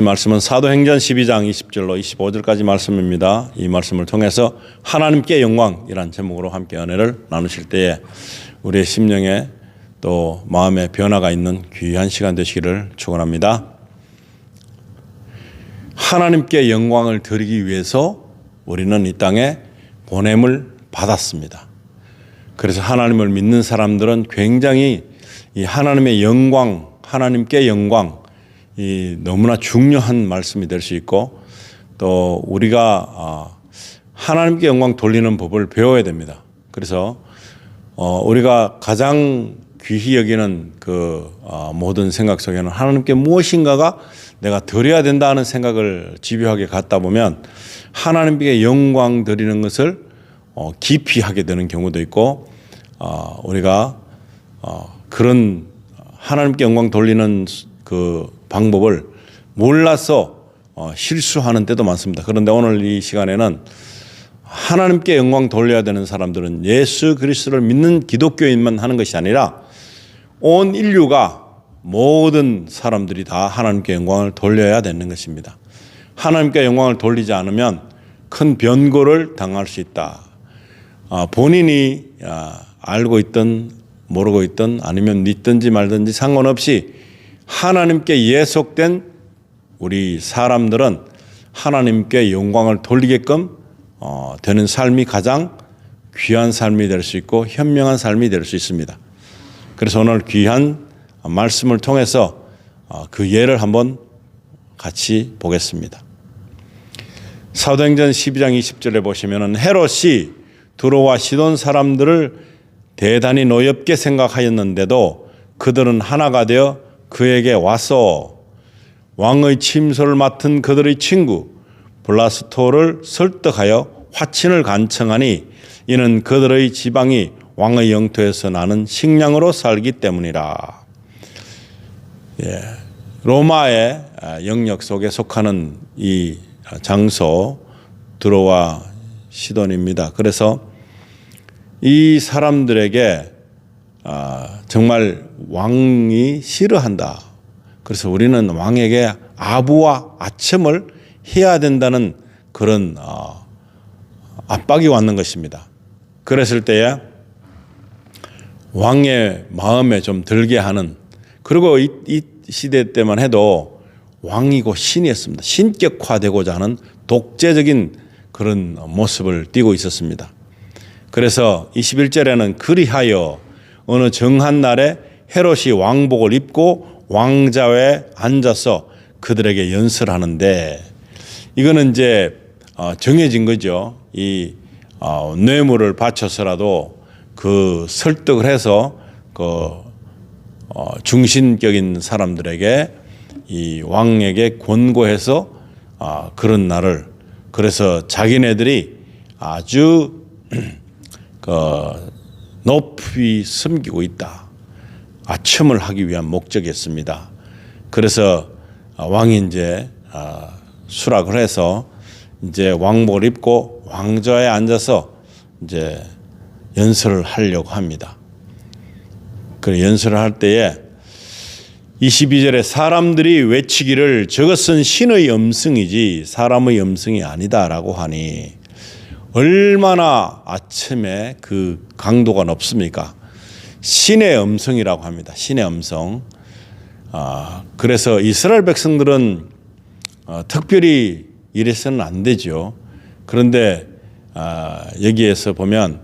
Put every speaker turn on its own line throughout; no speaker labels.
이 말씀은 사도행전 12장 20절로 25절까지 말씀입니다. 이 말씀을 통해서 하나님께 영광이란 제목으로 함께 은혜를 나누실 때에 우리의 심령에 또 마음의 변화가 있는 귀한 시간 되시기를 축원합니다. 하나님께 영광을 드리기 위해서 우리는 이 땅에 보냄을 받았습니다. 그래서 하나님을 믿는 사람들은 굉장히 이 하나님의 영광, 하나님께 영광, 이 너무나 중요한 말씀이 될 수 있고, 또 우리가 하나님께 영광 돌리는 법을 배워야 됩니다. 그래서 우리가 가장 귀히 여기는 그 모든 생각 속에는 하나님께 무엇인가가 내가 드려야 된다는 생각을 집요하게 갖다 보면 하나님께 영광 드리는 것을 깊이 하게 되는 경우도 있고, 우리가 그런 하나님께 영광 돌리는 그 방법을 몰라서 실수하는 때도 많습니다. 그런데 오늘 이 시간에는 하나님께 영광 돌려야 되는 사람들은 예수 그리스도를 믿는 기독교인만 하는 것이 아니라 온 인류가 모든 사람들이 다 하나님께 영광을 돌려야 되는 것입니다. 하나님께 영광을 돌리지 않으면 큰 변고를 당할 수 있다. 본인이 알고 있든 모르고 있든 아니면 믿든지 말든지 상관없이 하나님께 예속된 우리 사람들은 하나님께 영광을 돌리게끔 되는 삶이 가장 귀한 삶이 될 수 있고 현명한 삶이 될 수 있습니다. 그래서 오늘 귀한 말씀을 통해서 그 예를 한번 같이 보겠습니다. 사도행전 12장 20절에 보시면은 헤롯이 두로와 시돈 사람들을 대단히 노엽게 생각하였는데도 그들은 하나가 되어 그에게 와서 왕의 침소를 맡은 그들의 친구 블라스토를 설득하여 화친을 간청하니 이는 그들의 지방이 왕의 영토에서 나는 식량으로 살기 때문이라. 로마의 영역 속에 속하는 이 장소 두로와 시돈입니다. 그래서 이 사람들에게 정말 왕이 싫어한다. 그래서 우리는 왕에게 아부와 아첨을 해야 된다는 그런 압박이 왔는 것입니다. 그랬을 때에 왕의 마음에 좀 들게 하는, 그리고 이 시대 때만 해도 왕이고 신이었습니다. 신격화되고자 하는 독재적인 그런 모습을 띠고 있었습니다. 그래서 21절에는 그리하여 어느 정한 날에 헤롯이 왕복을 입고 왕좌에 앉아서 그들에게 연설하는데, 이거는 이제 정해진 거죠. 이 뇌물을 바쳐서라도 그 설득을 해서 그 중심격인 사람들에게 이 왕에게 권고해서 그런 날을, 그래서 자기네들이 아주 높이 섬기고 있다. 아첨을 하기 위한 목적이었습니다. 그래서 왕이 이제 수락을 해서 이제 왕복을 입고 왕좌에 앉아서 이제 연설을 하려고 합니다. 그 연설을 할 때에 22절에 사람들이 외치기를 저것은 신의 음성이지 사람의 음성이 아니다라고 하니 얼마나 아첨의 그 강도가 높습니까? 신의 음성이라고 합니다. 신의 음성. 그래서 이스라엘 백성들은 특별히 이래서는 안 되죠. 그런데 여기에서 보면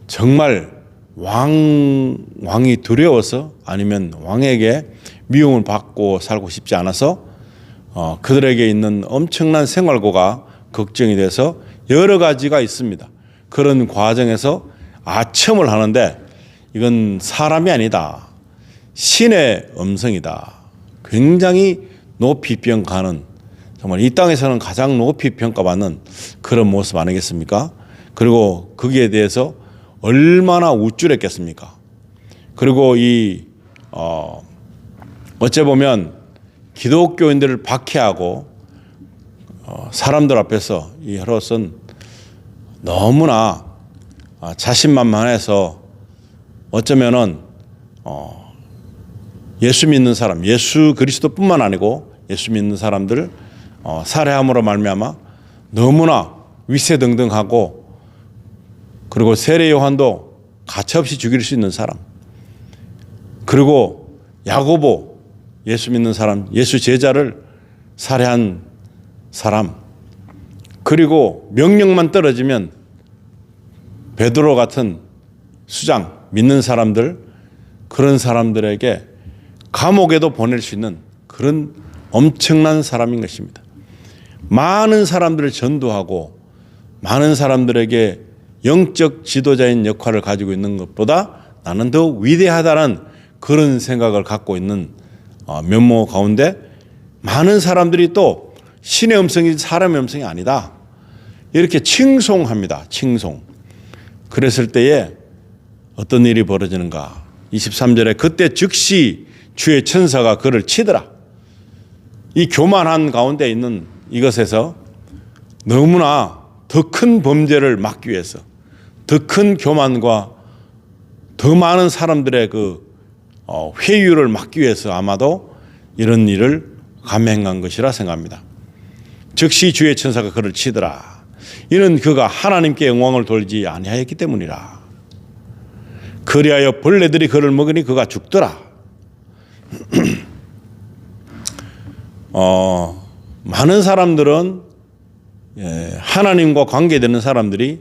정말 왕이 두려워서, 아니면 왕에게 미움을 받고 살고 싶지 않아서 그들에게 있는 엄청난 생활고가 걱정이 돼서 여러 가지가 있습니다. 그런 과정에서 아첨을 하는데 이건 사람이 아니다. 신의 음성이다. 굉장히 높이 평가하는, 정말 이 땅에서는 가장 높이 평가받는 그런 모습 아니겠습니까? 그리고 거기에 대해서 얼마나 우쭐했겠습니까? 그리고 어째 보면 기독교인들을 박해하고 사람들 앞에서 이 헤롯은 너무나 자신만만해서 어쩌면은 예수 믿는 사람, 예수 그리스도뿐만 아니고 예수 믿는 사람들 살해함으로 말미암아 너무나 위세등등하고, 그리고 세례 요한도 가차없이 죽일 수 있는 사람, 그리고 야고보 예수 믿는 사람, 예수 제자를 살해한 사람, 그리고 명령만 떨어지면 베드로 같은 수장 믿는 사람들, 그런 사람들에게 감옥에도 보낼 수 있는 그런 엄청난 사람인 것입니다. 많은 사람들을 전도하고 많은 사람들에게 영적 지도자인 역할을 가지고 있는 것보다 나는 더 위대하다는 그런 생각을 갖고 있는 면모 가운데, 많은 사람들이 또 신의 음성이 사람의 음성이 아니다, 이렇게 칭송합니다. 칭송. 그랬을 때에 어떤 일이 벌어지는가. 23절에 그때 즉시 주의 천사가 그를 치더라. 이 교만한 가운데 있는 이것에서 너무나 더 큰 범죄를 막기 위해서, 더 큰 교만과 더 많은 사람들의 그 회유를 막기 위해서 아마도 이런 일을 감행한 것이라 생각합니다. 즉시 주의 천사가 그를 치더라. 이는 그가 하나님께 영광을 돌리지 아니하였기 때문이라. 그리하여 벌레들이 그를 먹으니 그가 죽더라. 많은 사람들은, 하나님과 관계되는 사람들이,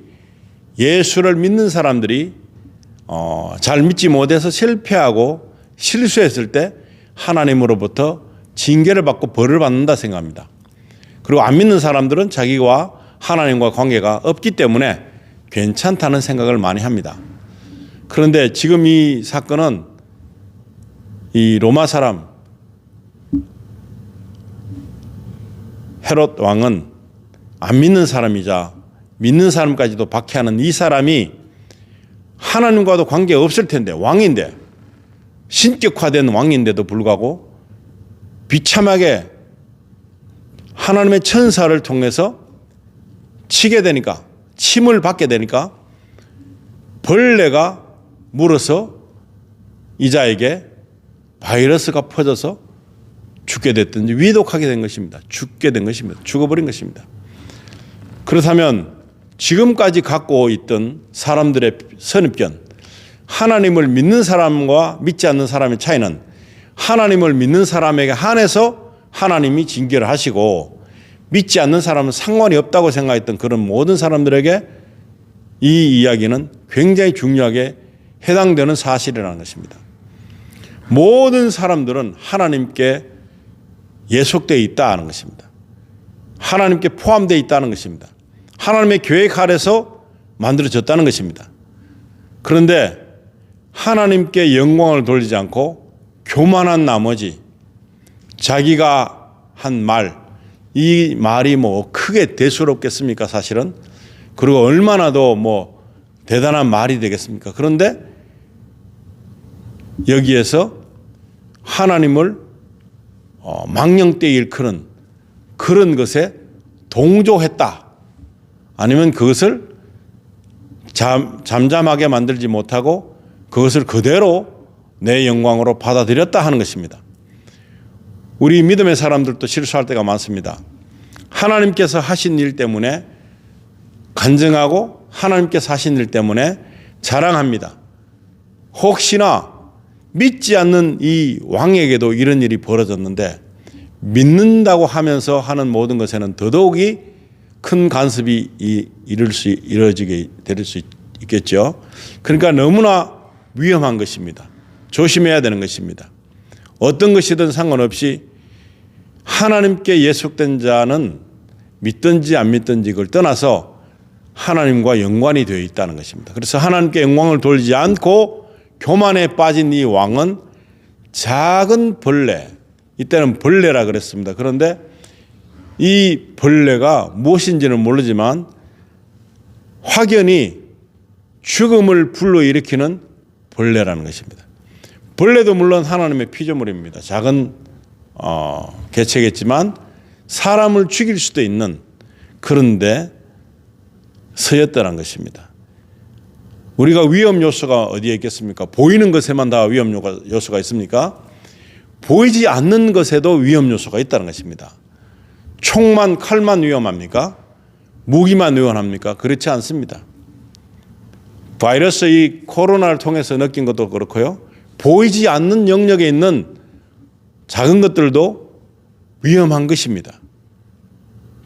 예수를 믿는 사람들이 잘 믿지 못해서 실패하고 실수했을 때 하나님으로부터 징계를 받고 벌을 받는다 생각합니다. 그리고 안 믿는 사람들은 자기와 하나님과 관계가 없기 때문에 괜찮다는 생각을 많이 합니다. 그런데 지금 이 사건은 이 로마 사람 헤롯 왕은 안 믿는 사람이자 믿는 사람까지도 박해하는 이 사람이 하나님과도 관계가 없을 텐데, 왕인데, 신격화된 왕인데도 불구하고 비참하게 하나님의 천사를 통해서 치게 되니까, 침을 받게 되니까 벌레가 물어서 이자에게 바이러스가 퍼져서 죽게 됐든지 위독하게 된 것입니다. 죽게 된 것입니다. 죽어버린 것입니다. 그렇다면 지금까지 갖고 있던 사람들의 선입견, 하나님을 믿는 사람과 믿지 않는 사람의 차이는 하나님을 믿는 사람에게 한해서 하나님이 징계를 하시고, 믿지 않는 사람은 상관이 없다고 생각했던 그런 모든 사람들에게 이 이야기는 굉장히 중요하게 해당되는 사실이라는 것입니다. 모든 사람들은 하나님께 예속되어 있다는 것입니다. 하나님께 포함되어 있다는 것입니다. 하나님의 계획 아래서 만들어졌다는 것입니다. 그런데 하나님께 영광을 돌리지 않고 교만한 나머지 자기가 한 말, 이 말이 뭐 크게 대수롭겠습니까, 사실은? 그리고 얼마나 더 뭐 대단한 말이 되겠습니까? 그런데 여기에서 하나님을 망령되이 일컫는 그런 것에 동조했다, 아니면 그것을 잠잠하게 만들지 못하고 그것을 그대로 내 영광으로 받아들였다 하는 것입니다. 우리 믿음의 사람들도 실수할 때가 많습니다. 하나님께서 하신 일 때문에 간증하고 하나님께서 하신 일 때문에 자랑합니다. 혹시나 믿지 않는 이 왕에게도 이런 일이 벌어졌는데, 믿는다고 하면서 하는 모든 것에는 더더욱이 큰 간섭이 이루어지게 될 수 있겠죠. 그러니까 너무나 위험한 것입니다. 조심해야 되는 것입니다. 어떤 것이든 상관없이 하나님께 예속된 자는 믿든지 안 믿든지 그걸 떠나서 하나님과 연관이 되어 있다는 것입니다. 그래서 하나님께 영광을 돌리지 않고 교만에 빠진 이 왕은 작은 벌레, 이때는 벌레라 그랬습니다. 그런데 이 벌레가 무엇인지는 모르지만 확연히 죽음을 불러일으키는 벌레라는 것입니다. 벌레도 물론 하나님의 피조물입니다. 작은 개체겠지만 사람을 죽일 수도 있는, 그런데 서였다는 것입니다. 우리가 위험 요소가 어디에 있겠습니까? 보이는 것에만 다 위험 요소가 있습니까? 보이지 않는 것에도 위험 요소가 있다는 것입니다. 총만 칼만 위험합니까? 무기만 위험합니까? 그렇지 않습니다. 바이러스 이 코로나를 통해서 느낀 것도 그렇고요. 보이지 않는 영역에 있는 작은 것들도 위험한 것입니다.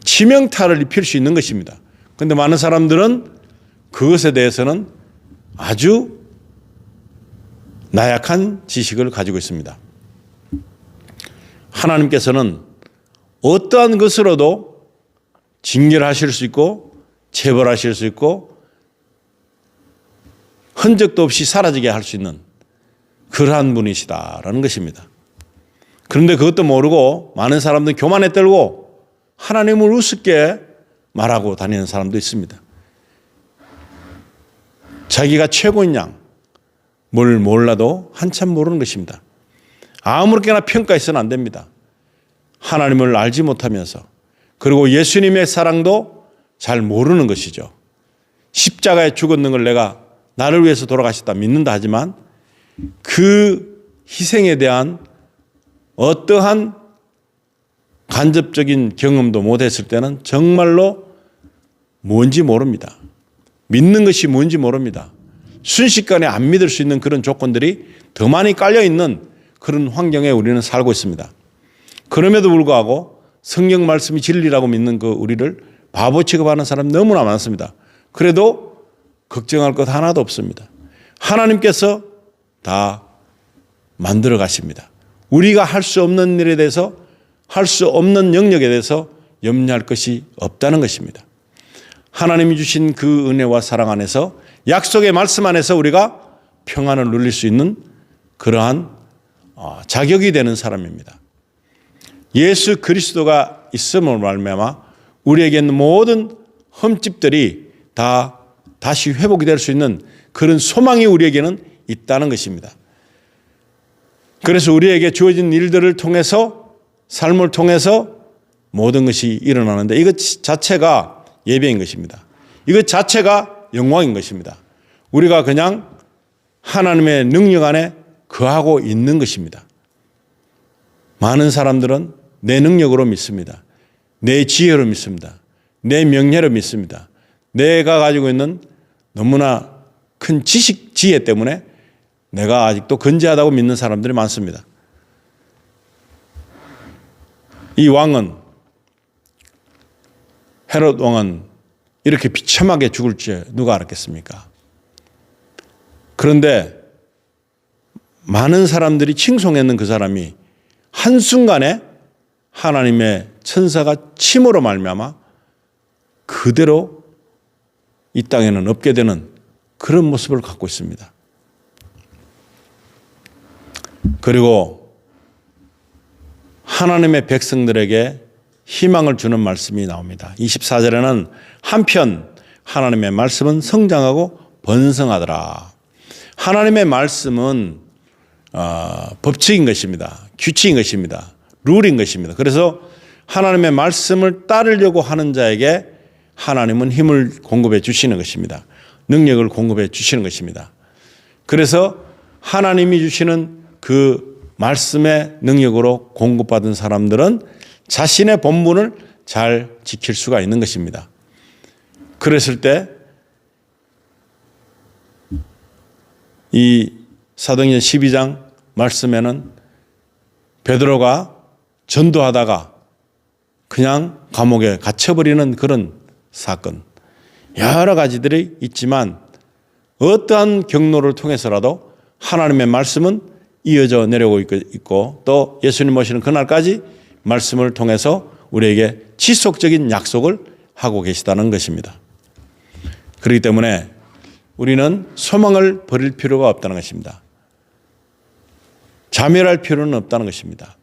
치명타를 입힐 수 있는 것입니다. 그런데 많은 사람들은 그것에 대해서는 아주 나약한 지식을 가지고 있습니다. 하나님께서는 어떠한 것으로도 징계하실 수 있고 체벌하실 수 있고 흔적도 없이 사라지게 할 수 있는 그러한 분이시다라는 것입니다. 그런데 그것도 모르고 많은 사람들은 교만에 떨고 하나님을 우습게 말하고 다니는 사람도 있습니다. 자기가 최고인 양, 뭘 몰라도 한참 모르는 것입니다. 아무렇게나 평가해서는 안 됩니다. 하나님을 알지 못하면서, 그리고 예수님의 사랑도 잘 모르는 것이죠. 십자가에 죽었는 걸 내가 나를 위해서 돌아가셨다 믿는다 하지만 그 희생에 대한 어떠한 간접적인 경험도 못했을 때는 정말로 뭔지 모릅니다. 믿는 것이 뭔지 모릅니다. 순식간에 안 믿을 수 있는 그런 조건들이 더 많이 깔려있는 그런 환경에 우리는 살고 있습니다. 그럼에도 불구하고 성경 말씀이 진리라고 믿는 그 우리를 바보 취급하는 사람이 너무나 많습니다. 그래도 걱정할 것 하나도 없습니다. 하나님께서 다 만들어 가십니다. 우리가 할 수 없는 일에 대해서, 할 수 없는 영역에 대해서 염려할 것이 없다는 것입니다. 하나님이 주신 그 은혜와 사랑 안에서, 약속의 말씀 안에서 우리가 평안을 누릴 수 있는 그러한 자격이 되는 사람입니다. 예수 그리스도가 있음으로 말미암아 우리에게 있는 모든 흠집들이 다 다시 회복이 될 수 있는 그런 소망이 우리에게는 있다는 것입니다. 그래서 우리에게 주어진 일들을 통해서, 삶을 통해서 모든 것이 일어나는데 이것 자체가 예배인 것입니다. 이것 자체가 영광인 것입니다. 우리가 그냥 하나님의 능력 안에 거하고 있는 것입니다. 많은 사람들은 내 능력으로 믿습니다. 내 지혜로 믿습니다. 내 명예로 믿습니다. 내가 가지고 있는 너무나 큰 지식, 지혜 때문에 내가 아직도 건재하다고 믿는 사람들이 많습니다. 이 왕은, 헤롯 왕은 이렇게 비참하게 죽을 줄 누가 알았겠습니까? 그런데 많은 사람들이 칭송했는 그 사람이 한순간에 하나님의 천사가 침으로 말미암아 그대로 이 땅에는 없게 되는 그런 모습을 갖고 있습니다. 그리고 하나님의 백성들에게 희망을 주는 말씀이 나옵니다. 24절에는 한편 하나님의 말씀은 성장하고 번성하더라. 하나님의 말씀은 법칙인 것입니다. 규칙인 것입니다. 룰인 것입니다. 그래서 하나님의 말씀을 따르려고 하는 자에게 하나님은 힘을 공급해 주시는 것입니다. 능력을 공급해 주시는 것입니다. 그래서 하나님이 주시는 그 말씀의 능력으로 공급받은 사람들은 자신의 본분을 잘 지킬 수가 있는 것입니다. 그랬을 때 이 사도행전 12장 말씀에는 베드로가 전도하다가 그냥 감옥에 갇혀버리는 그런 사건, 여러 가지들이 있지만 어떠한 경로를 통해서라도 하나님의 말씀은 이어져 내려오고 있고 또 예수님 오시는 그날까지 말씀을 통해서 우리에게 지속적인 약속을 하고 계시다는 것입니다. 그렇기 때문에 우리는 소망을 버릴 필요가 없다는 것입니다. 자멸할 필요는 없다는 것입니다.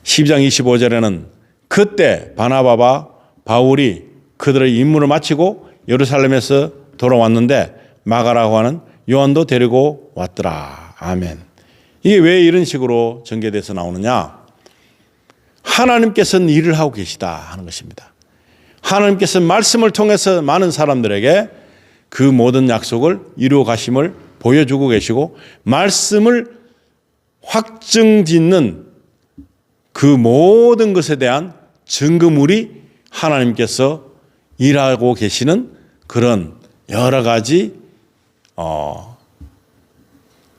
12장 25절에는 그때 바나바와 바울이 그들의 임무를 마치고 예루살렘에서 돌아왔는데 마가라고 하는 요한도 데리고 왔더라. 아멘. 이게 왜 이런 식으로 전개돼서 나오느냐? 하나님께서는 일을 하고 계시다 하는 것입니다. 하나님께서는 말씀을 통해서 많은 사람들에게 그 모든 약속을 이루어 가심을 보여주고 계시고 말씀을 확증짓는 그 모든 것에 대한 증거물이 하나님께서 일하고 계시는 그런 여러 가지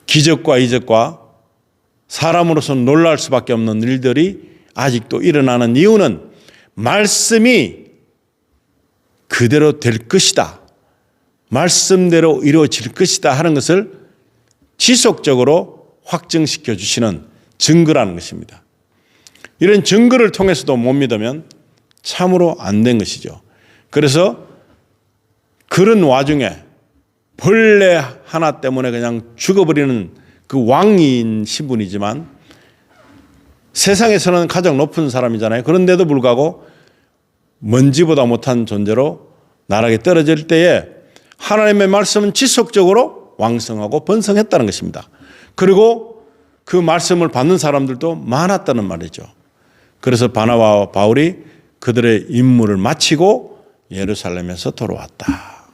기적과 이적과 사람으로서는 놀랄 수밖에 없는 일들이 아직도 일어나는 이유는 말씀이 그대로 될 것이다, 말씀대로 이루어질 것이다 하는 것을 지속적으로 확증시켜 주시는 증거라는 것입니다. 이런 증거를 통해서도 못 믿으면 참으로 안 된 것이죠. 그래서 그런 와중에 벌레 하나 때문에 그냥 죽어버리는 그 왕인 신분이지만 세상에서는 가장 높은 사람이잖아요. 그런데도 불구하고 먼지보다 못한 존재로 나락에 떨어질 때에 하나님의 말씀은 지속적으로 왕성하고 번성했다는 것입니다. 그리고 그 말씀을 받는 사람들도 많았다는 말이죠. 그래서 바나바와 바울이 그들의 임무를 마치고 예루살렘에서 돌아왔다.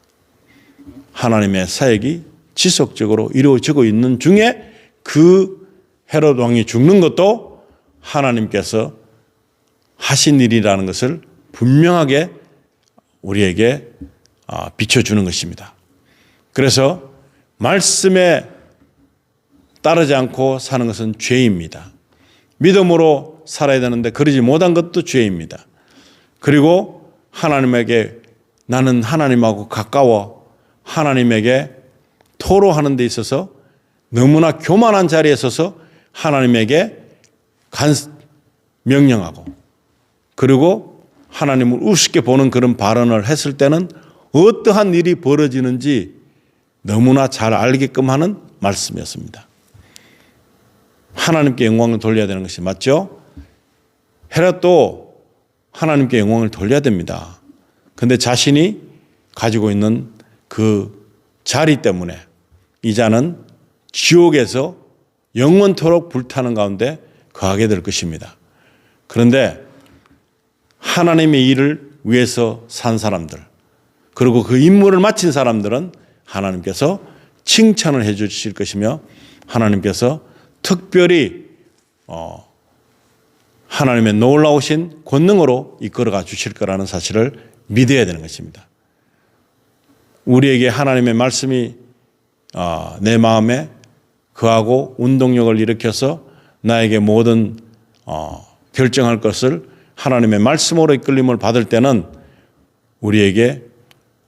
하나님의 사역이 지속적으로 이루어지고 있는 중에 그 헤롯 왕이 죽는 것도 하나님께서 하신 일이라는 것을 분명하게 우리에게 비춰주는 것입니다. 그래서 말씀에 따르지 않고 사는 것은 죄입니다. 믿음으로 살아야 되는데 그러지 못한 것도 죄입니다. 그리고 하나님에게 나는 하나님하고 가까워 하나님에게 토로하는 데 있어서 너무나 교만한 자리에 서서 하나님에게 명령하고 그리고 하나님을 우습게 보는 그런 발언을 했을 때는 어떠한 일이 벌어지는지 너무나 잘 알게끔 하는 말씀이었습니다. 하나님께 영광을 돌려야 되는 것이 맞죠? 헤롯도 하나님께 영광을 돌려야 됩니다. 그런데 자신이 가지고 있는 그 자리 때문에 이 자는 지옥에서 영원토록 불타는 가운데 거하게 될 것입니다. 그런데 하나님의 일을 위해서 산 사람들 그리고 그 임무를 마친 사람들은 하나님께서 칭찬을 해 주실 것이며 하나님께서 특별히 하나님의 놀라우신 권능으로 이끌어가 주실 거라는 사실을 믿어야 되는 것입니다. 우리에게 하나님의 말씀이 내 마음에 거하고 운동력을 일으켜서 나에게 모든 결정할 것을 하나님의 말씀으로 이끌림을 받을 때는 우리에게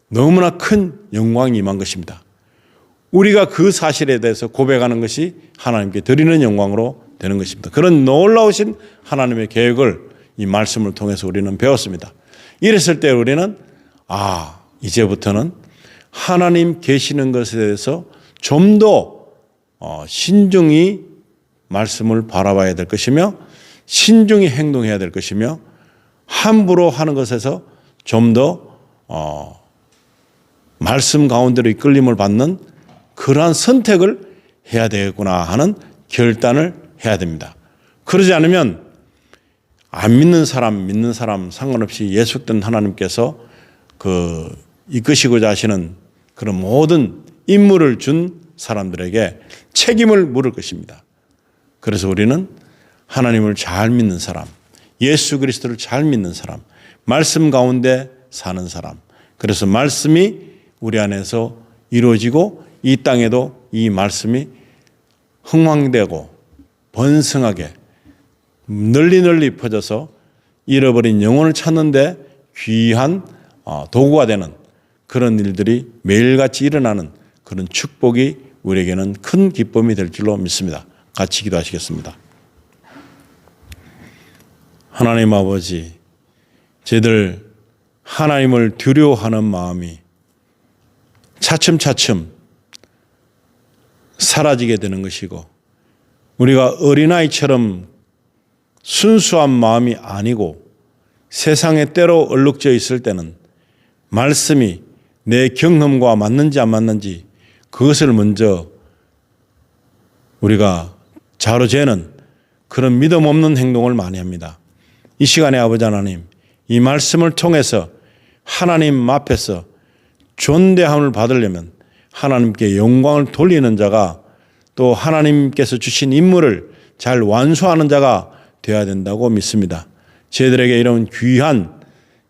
너무나 큰 영광이 임한 것입니다. 우리가 그 사실에 대해서 고백하는 것이 하나님께 드리는 영광으로 되는 것입니다. 그런 놀라우신 하나님의 계획을 이 말씀을 통해서 우리는 배웠습니다. 이랬을 때 우리는 이제부터는 하나님 계시는 것에 대해서 좀 더 신중히 말씀을 바라봐야 될 것이며 신중히 행동해야 될 것이며 함부로 하는 것에서 좀 더 말씀 가운데로 이끌림을 받는 그러한 선택을 해야 되겠구나 하는 결단을 해야 됩니다. 그러지 않으면 안 믿는 사람, 믿는 사람 상관없이 예속된 하나님께서 이끄시고자 하시는 그런 모든 임무를 준 사람들에게 책임을 물을 것입니다. 그래서 우리는 하나님을 잘 믿는 사람, 예수 그리스도를 잘 믿는 사람, 말씀 가운데 사는 사람, 그래서 말씀이 우리 안에서 이루어지고 이 땅에도 이 말씀이 흥황되고 번성하게 널리 퍼져서 잃어버린 영혼을 찾는 데 귀한 도구가 되는 그런 일들이 매일같이 일어나는 그런 축복이 우리에게는 큰 기쁨이 될 줄로 믿습니다. 같이 기도하시겠습니다. 하나님 아버지, 저희들 하나님을 두려워하는 마음이 차츰차츰 사라지게 되는 것이고 우리가 어린아이처럼 순수한 마음이 아니고 세상에 때로 얼룩져 있을 때는 말씀이 내 경험과 맞는지 안 맞는지 그것을 먼저 우리가 자로재는 그런 믿음 없는 행동을 많이 합니다. 이 시간에 아버지 하나님, 이 말씀을 통해서 하나님 앞에서 존대함을 받으려면 하나님께 영광을 돌리는 자가 또 하나님께서 주신 임무를 잘 완수하는 자가 되어야 된다고 믿습니다. 저희들에게 이런 귀한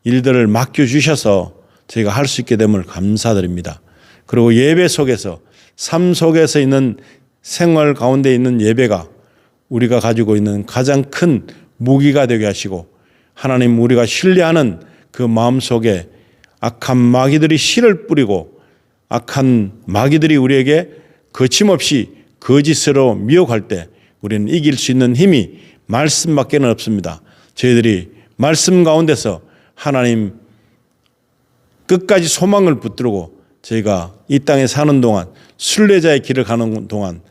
일들을 맡겨주셔서 저희가 할 수 있게 됨을 감사드립니다. 그리고 예배 속에서, 삶 속에서 있는 생활 가운데 있는 예배가 우리가 가지고 있는 가장 큰 무기가 되게 하시고, 하나님 우리가 신뢰하는 그 마음속에 악한 마귀들이 씨를 뿌리고 악한 마귀들이 우리에게 거침없이 거짓으로 미혹할 때 우리는 이길 수 있는 힘이 말씀밖에는 없습니다. 저희들이 말씀 가운데서 하나님 끝까지 소망을 붙들고 저희가 이 땅에 사는 동안, 순례자의 길을 가는 동안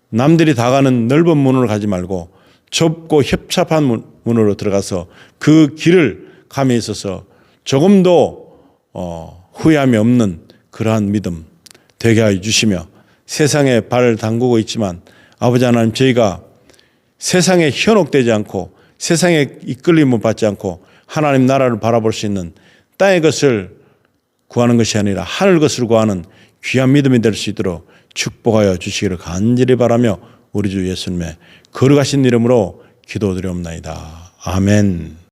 남들이 다 가는 넓은 문으로 가지 말고 좁고 협착한 문으로 들어가서 그 길을 감에 있어서 조금도 후회함이 없는 그러한 믿음 되게 하여 주시며, 세상에 발을 담그고 있지만 아버지 하나님, 저희가 세상에 현혹되지 않고 세상에 이끌림을 받지 않고 하나님 나라를 바라볼 수 있는 땅의 것을 구하는 것이 아니라 하늘 것을 구하는 귀한 믿음이 될 수 있도록 축복하여 주시기를 간절히 바라며 우리 주 예수님의 거룩하신 이름으로 기도드리옵나이다. 아멘.